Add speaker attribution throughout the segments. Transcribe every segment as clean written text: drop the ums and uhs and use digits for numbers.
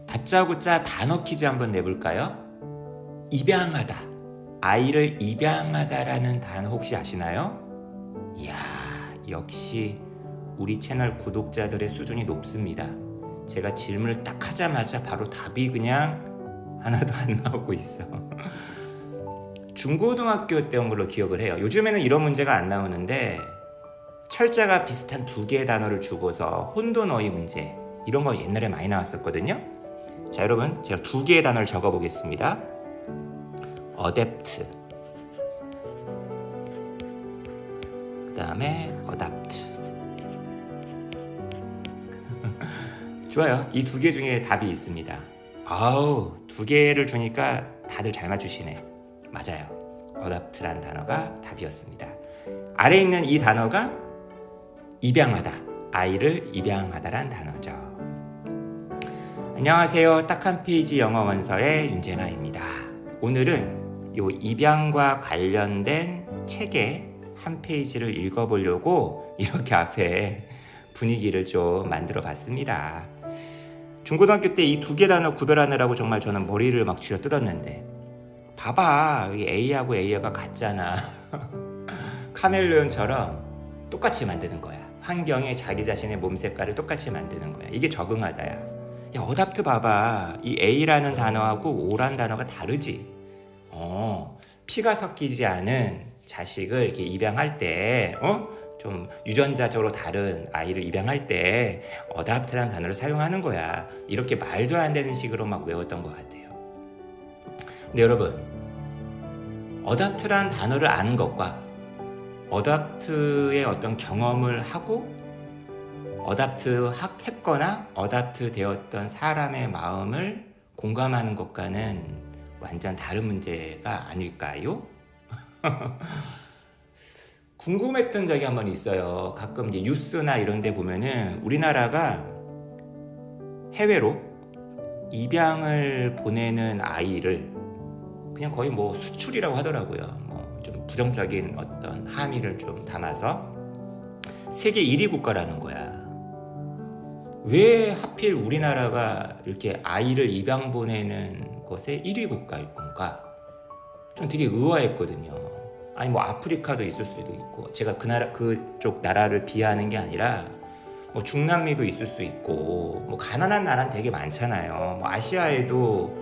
Speaker 1: 다짜고짜 단어 퀴즈 한번 내볼까요? 입양하다. 아이를 입양하다라는 단어 혹시 아시나요? 이야, 역시 우리 채널 구독자들의 수준이 높습니다. 제가 질문을 딱 하자마자 바로 답이 그냥 하나도 안 나오고 있어. 중고등학교 때인 걸로 기억을 해요. 요즘에는 이런 문제가 안 나오는데 철자가 비슷한 두 개의 단어를 주고서 혼돈어휘 문제, 이런 거 옛날에 많이 나왔었거든요. 자, 여러분, 제가 두 개의 단어를 적어 보겠습니다. 어댑트, 그 다음에 어답트. 좋아요. 이 두 개 중에 답이 있습니다. 아우, 두 개를 주니까 다들 잘 맞추시네. 맞아요. 어답트란 단어가 답이었습니다. 아래에 있는 이 단어가 입양하다, 아이를 입양하다란 단어죠. 안녕하세요. 딱 한 페이지 영어 원서의 윤재나입니다. 오늘은 요 입양과 관련된 책의 한 페이지를 읽어보려고 이렇게 앞에 분위기를 좀 만들어 봤습니다. 중고등학교 때 이 두 개 단어 구별하느라고 정말 저는 머리를 막 쥐어 뜯었는데, 봐봐, A하고 A가 같잖아. 카멜레온처럼 똑같이 만드는 거야. 환경에 자기 자신의 몸 색깔을 똑같이 만드는 거야. 이게 적응하다야. 야, 어답트 봐봐. 이 A라는 단어하고 O라는 단어가 다르지. 피가 섞이지 않은 자식을 이렇게 입양할 때, 좀 유전자적으로 다른 아이를 입양할 때 어답트라는 단어를 사용하는 거야. 이렇게 말도 안 되는 식으로 막 외웠던 것 같아요. 근데 여러분, 어답트라는 단어를 아는 것과 어답트의 어떤 경험을 하고 어답트 했거나 어답트 되었던 사람의 마음을 공감하는 것과는 완전 다른 문제가 아닐까요? 궁금했던 적이 한번 있어요. 가끔 이제 뉴스나 이런 데 보면은 우리나라가 해외로 입양을 보내는 아이를 그냥 거의 뭐 수출이라고 하더라고요. 뭐 좀 부정적인 어떤 함의를 좀 담아서 세계 1위 국가라는 거야. 왜 하필 우리나라가 이렇게 아이를 입양 보내는 것에 1위 국가일 건가? 좀 되게 의아했거든요. 아니 뭐 아프리카도 있을 수도 있고, 제가 그 나라 그쪽 나라를 비하하는 게 아니라 뭐 중남미도 있을 수 있고, 뭐 가난한 나라는 되게 많잖아요. 뭐 아시아에도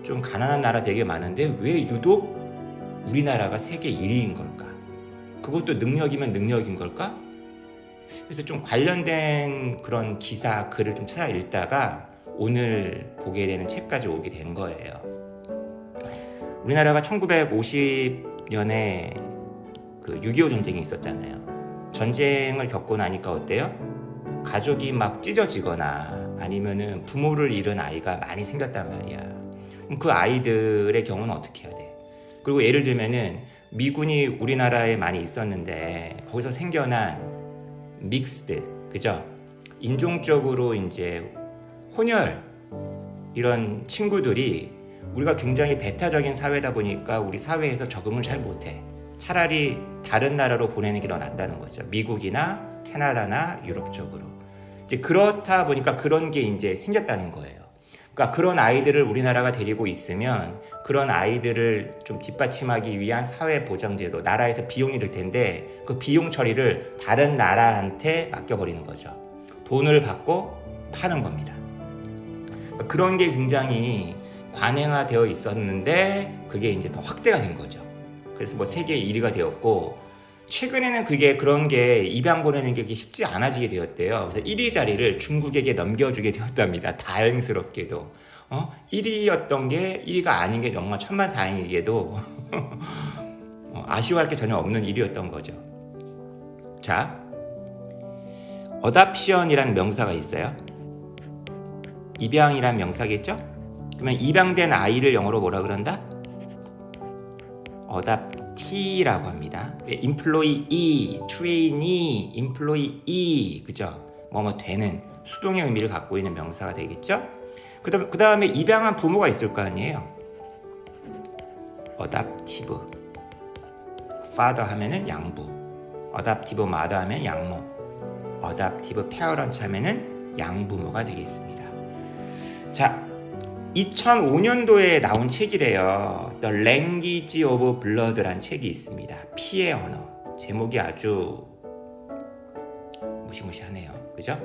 Speaker 1: 좀 가난한 나라 되게 많은데 왜 유독 우리나라가 세계 1위인 걸까? 그것도 능력이면 능력인 걸까? 그래서 좀 관련된 그런 기사 글을 좀 찾아 읽다가 오늘 보게 되는 책까지 오게 된 거예요. 우리나라가 1950년에 그 6.25 전쟁이 있었잖아요. 전쟁을 겪고 나니까 어때요? 가족이 막 찢어지거나 아니면은 부모를 잃은 아이가 많이 생겼단 말이야. 그럼 그 아이들의 경우는 어떻게 해야 돼? 그리고 예를 들면은 미군이 우리나라에 많이 있었는데 거기서 생겨난 믹스드, 그죠? 인종적으로 이제 혼혈 이런 친구들이, 우리가 굉장히 배타적인 사회다 보니까 우리 사회에서 적응을 잘 못해. 차라리 다른 나라로 보내는 게 더 낫다는 거죠. 미국이나 캐나다나 유럽 쪽으로. 이제 그렇다 보니까 그런 게 이제 생겼다는 거예요. 그러니까 그런 아이들을 우리나라가 데리고 있으면 그런 아이들을 좀 뒷받침하기 위한 사회보장제도, 나라에서 비용이 들 텐데 그 비용 처리를 다른 나라한테 맡겨버리는 거죠. 돈을 받고 파는 겁니다. 그러니까 그런 게 굉장히 관행화되어 있었는데 그게 이제 더 확대가 된 거죠. 그래서 뭐 세계 1위가 되었고, 최근에는 그런 게 입양 보내는 게 쉽지 않아지게 되었대요. 그래서 1위 자리를 중국에게 넘겨주게 되었답니다. 다행스럽게도. 1위였던 게 1위가 아닌 게 정말 천만다행이게도 아쉬워할 게 전혀 없는 1위였던 거죠. 자, 어답션이라는 명사가 있어요. 입양이란 명사겠죠? 그러면 입양된 아이를 영어로 뭐라 그런다? 어답티라고 합니다. employee, trainee, employee, 그죠? 뭐뭐 되는 수동의 의미를 갖고 있는 명사가 되겠죠? 그 다음에 입양한 부모가 있을 거 아니에요. adoptive, father 하면은 양부, adoptive mother 하면 양모, adoptive parent 하면은 양부모가 되겠습니다. 자, 2005년도에 나온 책이래요. The Language of Blood란 책이 있습니다. 피의 언어. 제목이 아주 무시무시하네요. 그죠?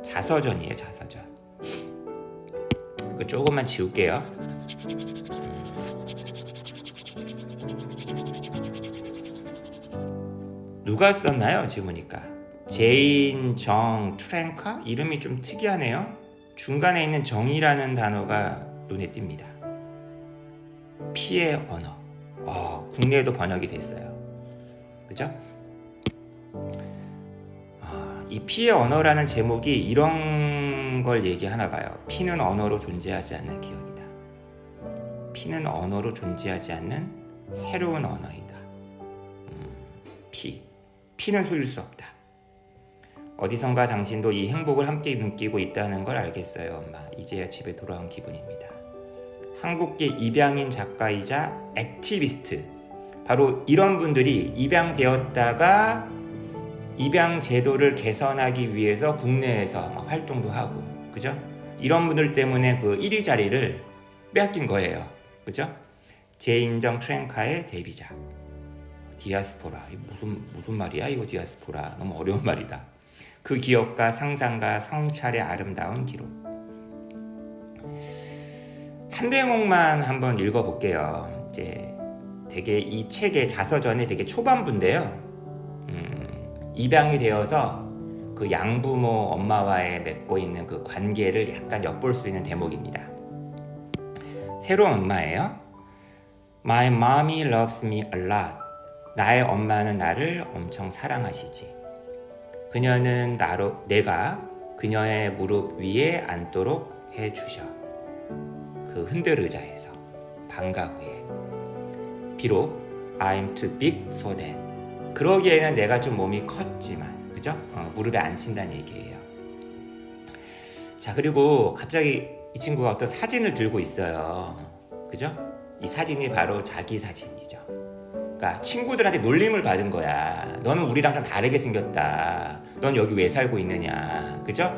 Speaker 1: 자서전이에요, 자서전. 이거 조금만 지울게요. 누가 썼나요? 지금 보니까 제인 정 트랭카? 이름이 좀 특이하네요. 중간에 있는 정이라는 단어가 눈에 띕니다. 피의 언어. 국내에도 번역이 됐어요. 그죠? 이 피의 언어라는 제목이 이런 걸 얘기하나 봐요. 피는 언어로 존재하지 않는 기억이다. 피는 언어로 존재하지 않는 새로운 언어이다. 피는 소일 수 없다. 어디선가 당신도 이 행복을 함께 느끼고 있다는 걸 알겠어요, 엄마. 이제야 집에 돌아온 기분입니다. 한국계 입양인 작가이자 액티비스트. 바로 이런 분들이 입양되었다가 입양 제도를 개선하기 위해서 국내에서 막 활동도 하고, 그죠? 이런 분들 때문에 그 1위 자리를 빼앗긴 거예요. 그죠? 제인정 트랭카의 데뷔작. 디아스포라. 무슨 말이야? 이거 디아스포라. 너무 어려운 말이다. 그 기억과 상상과 성찰의 아름다운 기록. 한 대목만 한번 읽어볼게요. 이제 되게 이 책의 자서전이 되게 초반부인데요. 입양이 되어서 그 양부모 엄마와의 맺고 있는 그 관계를 약간 엿볼 수 있는 대목입니다. 새로운 엄마예요. My mommy loves me a lot. 나의 엄마는 나를 엄청 사랑하시지. 그녀는 내가 그녀의 무릎 위에 앉도록 해주셔. 그 흔들 의자에서 방과 후에. 비록 I'm too big for that. 그러기에는 내가 좀 몸이 컸지만, 그죠? 무릎에 앉힌다는 얘기예요. 자, 그리고 갑자기 이 친구가 어떤 사진을 들고 있어요. 그죠? 이 사진이 바로 자기 사진이죠. 그러니까 친구들한테 놀림을 받은 거야. 너는 우리랑 좀 다르게 생겼다. 넌 여기 왜 살고 있느냐. 그죠?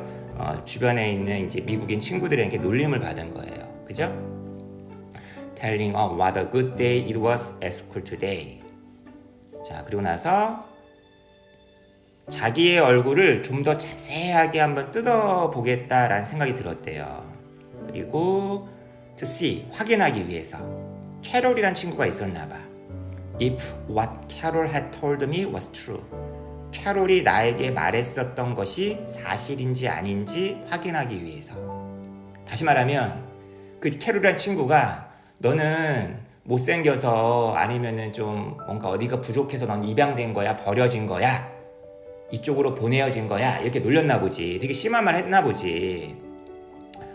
Speaker 1: 주변에 있는 이제 미국인 친구들에게 놀림을 받은 거예요. 그죠? Telling what a good day it was at school today. 자, 그리고 나서 자기의 얼굴을 좀 더 자세하게 한번 뜯어보겠다라는 생각이 들었대요. 그리고 to see, 확인하기 위해서 캐롤이란 친구가 있었나 봐. If what Carol had told me was true. 캐롤이 나에게 말했었던 것이 사실인지 아닌지 확인하기 위해서. 다시 말하면 그 캐롤이란 친구가 너는 못생겨서 아니면은 좀 뭔가 어디가 부족해서 넌 입양된 거야, 버려진 거야, 이쪽으로 보내어진 거야, 이렇게 놀렸나 보지. 되게 심한 말 했나 보지.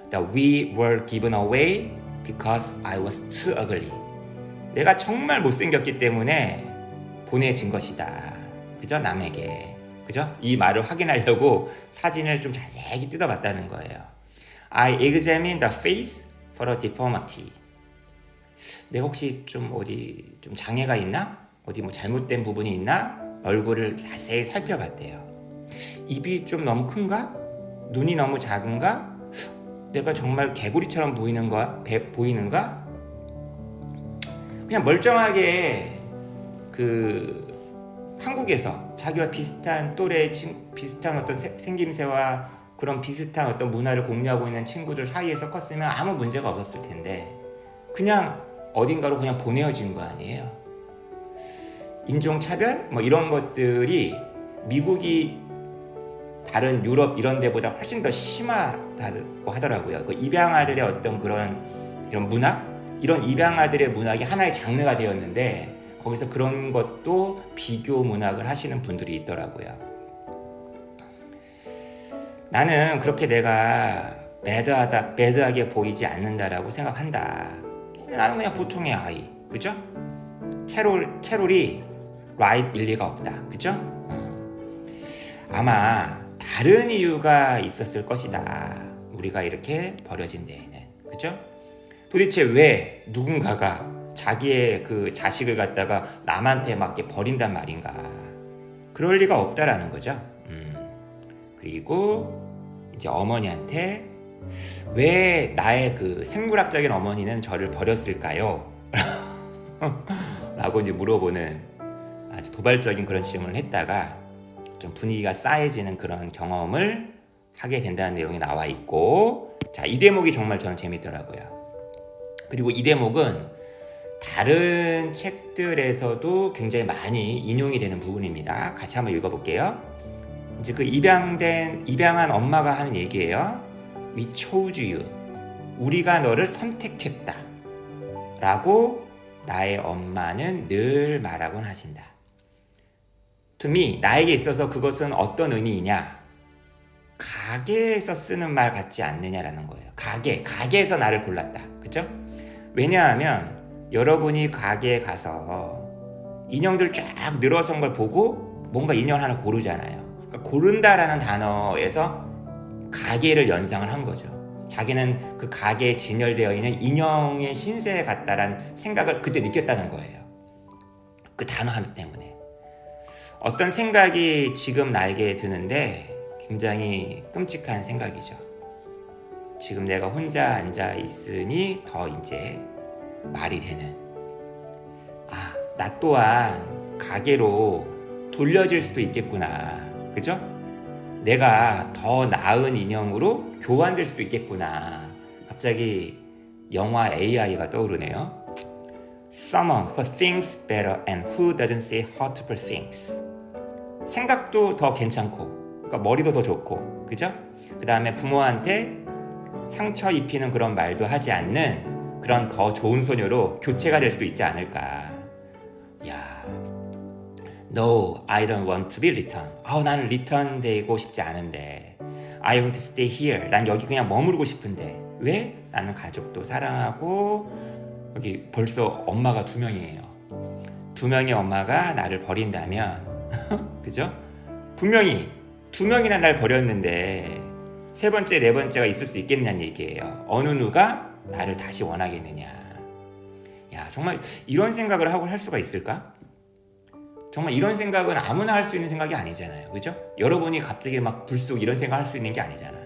Speaker 1: That we were given away because I was too ugly. 내가 정말 못생겼기 때문에 보내진 것이다. 그죠? 남에게. 그죠? 이 말을 확인하려고 사진을 좀 자세히 뜯어봤다는 거예요. I examined the face for a deformity. 내가 혹시 좀 어디 좀 장애가 있나? 어디 뭐 잘못된 부분이 있나? 얼굴을 자세히 살펴봤대요. 입이 좀 너무 큰가? 눈이 너무 작은가? 내가 정말 개구리처럼 보이는가? 그냥 멀쩡하게 그 한국에서 자기와 비슷한 또래 비슷한 어떤 생김새와 그런 비슷한 어떤 문화를 공유하고 있는 친구들 사이에서 컸으면 아무 문제가 없었을 텐데 그냥 어딘가로 그냥 보내어진 거 아니에요. 인종차별 뭐 이런 것들이 미국이 다른 유럽 이런 데보다 훨씬 더 심하다고 하더라고요. 그 입양아들의 어떤 이런 문화, 이런 입양아들의 문학이 하나의 장르가 되었는데 거기서 그런 것도 비교 문학을 하시는 분들이 있더라고요. 나는 그렇게 내가 배드하게 보이지 않는다라고 생각한다. 나는 그냥 보통의 아이, 그죠? 캐롤이 라이트 일리가 없다, 그죠? 아마 다른 이유가 있었을 것이다. 우리가 이렇게 버려진 데에는, 그죠? 도대체 왜 누군가가 자기의 그 자식을 갖다가 남한테 막 이렇게 버린단 말인가? 그럴 리가 없다라는 거죠. 그리고 이제 어머니한테 왜 나의 그 생물학적인 어머니는 저를 버렸을까요? 라고 이제 물어보는 아주 도발적인 그런 질문을 했다가 좀 분위기가 싸해지는 그런 경험을 하게 된다는 내용이 나와 있고, 자, 이 대목이 정말 저는 재밌더라고요. 그리고 이 대목은 다른 책들에서도 굉장히 많이 인용이 되는 부분입니다. 같이 한번 읽어볼게요. 이제 그 입양한 엄마가 하는 얘기예요. We chose you. 우리가 너를 선택했다. 라고 나의 엄마는 늘 말하곤 하신다. To me, 나에게 있어서 그것은 어떤 의미이냐? 가게에서 쓰는 말 같지 않느냐라는 거예요. 가게에서 나를 골랐다. 그죠? 왜냐하면 여러분이 가게에 가서 인형들 쫙 늘어선 걸 보고 뭔가 인형 하나 고르잖아요. 그러니까 고른다라는 단어에서 가게를 연상을 한 거죠. 자기는 그 가게에 진열되어 있는 인형의 신세에 같다라는 생각을 그때 느꼈다는 거예요. 그 단어 하나 때문에. 어떤 생각이 지금 나에게 드는데 굉장히 끔찍한 생각이죠. 지금 내가 혼자 앉아 있으니 더 이제 말이 되는, 나 또한 가게로 돌려질 수도 있겠구나. 그죠? 내가 더 나은 인형으로 교환될 수도 있겠구나. 갑자기 영화 AI가 떠오르네요. Someone who thinks better and who doesn't say hurtful things. 생각도 더 괜찮고, 그러니까 머리도 더 좋고, 그죠? 그 다음에 부모한테 상처 입히는 그런 말도 하지 않는 그런 더 좋은 소녀로 교체가 될 수도 있지 않을까. 야, No, I don't want to be returned. 나는 리턴 되고 싶지 않은데. I want to stay here. 난 여기 그냥 머무르고 싶은데. 왜? 나는 가족도 사랑하고 여기 벌써 엄마가 2명이에요. 2명의 엄마가 나를 버린다면 그죠? 분명히 2명이나 날 버렸는데 3번째, 4번째가 있을 수 있겠냐는 얘기예요. 어느 누가 나를 다시 원하겠느냐. 야, 정말 이런 생각을 하고 할 수가 있을까? 정말 이런 생각은 아무나 할 수 있는 생각이 아니잖아요. 그죠? 여러분이 갑자기 막 불쑥 이런 생각 할 수 있는 게 아니잖아.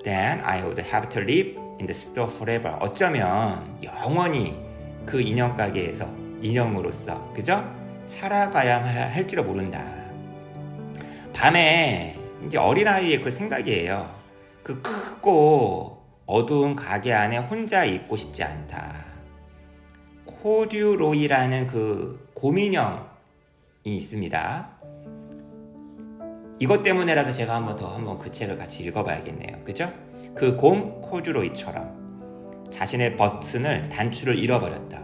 Speaker 1: Then I would have to live in the store forever. 어쩌면 영원히 그 인형 가게에서 인형으로서, 그죠? 살아가야 할지도 모른다. 밤에 이제 어린아이의 그 생각이에요. 그 크고 어두운 가게 안에 혼자 있고 싶지 않다. 코듀로이라는 그 곰인형이 있습니다. 이것 때문에라도 제가 한번 그 책을 같이 읽어봐야겠네요. 그죠? 그 곰 코듀로이처럼 자신의 버튼을 단추를 잃어버렸다.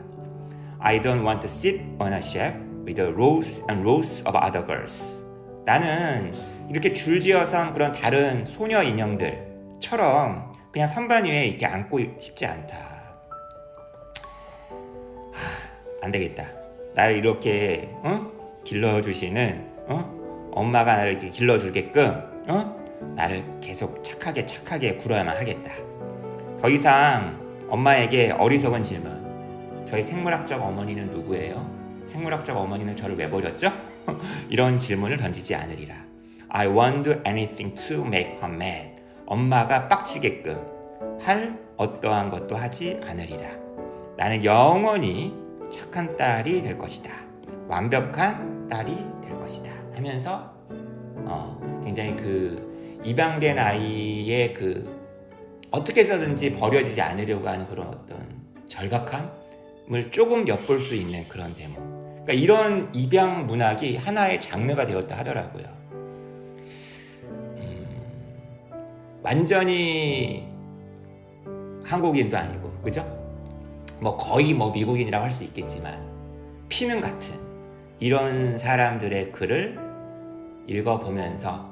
Speaker 1: I don't want to sit on a shelf with rows and rows of other girls. 나는 이렇게 줄지어선 그런 다른 소녀 인형들처럼 그냥 선반 위에 이렇게 앉고 싶지 않다. 안 되겠다. 나를 이렇게 길러주시는 엄마가 나를 이렇게 길러주게끔 나를 계속 착하게 굴어야만 하겠다. 더 이상 엄마에게 어리석은 질문. 저희 생물학적 어머니는 누구예요? 생물학적 어머니는 저를 왜 버렸죠? 이런 질문을 던지지 않으리라. I won't do anything to make her mad. 엄마가 빡치게끔 할 어떠한 것도 하지 않으리라. 나는 영원히 착한 딸이 될 것이다. 완벽한 딸이 될 것이다. 하면서 굉장히 그 입양된 아이의 그 어떻게 해서든지 버려지지 않으려고 하는 그런 어떤 절박함을 조금 엿볼 수 있는 그런 대목. 그러니까 이런 입양 문학이 하나의 장르가 되었다 하더라고요. 완전히 한국인도 아니고, 그죠? 거의 미국인이라고 할 수 있겠지만 피는 같은 이런 사람들의 글을 읽어보면서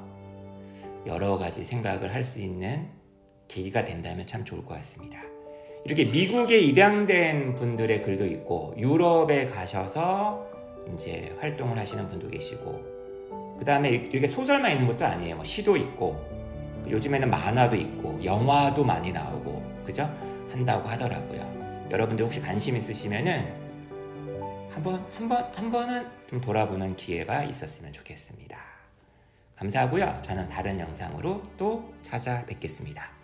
Speaker 1: 여러 가지 생각을 할 수 있는 계기가 된다면 참 좋을 것 같습니다. 이렇게 미국에 입양된 분들의 글도 있고 유럽에 가셔서 이제 활동을 하시는 분도 계시고, 그 다음에 이렇게 소설만 있는 것도 아니에요. 시도 있고 요즘에는 만화도 있고 영화도 많이 나오고, 그죠? 한다고 하더라고요. 여러분들 혹시 관심 있으시면은 한 번은 좀 돌아보는 기회가 있었으면 좋겠습니다. 감사하고요. 저는 다른 영상으로 또 찾아뵙겠습니다.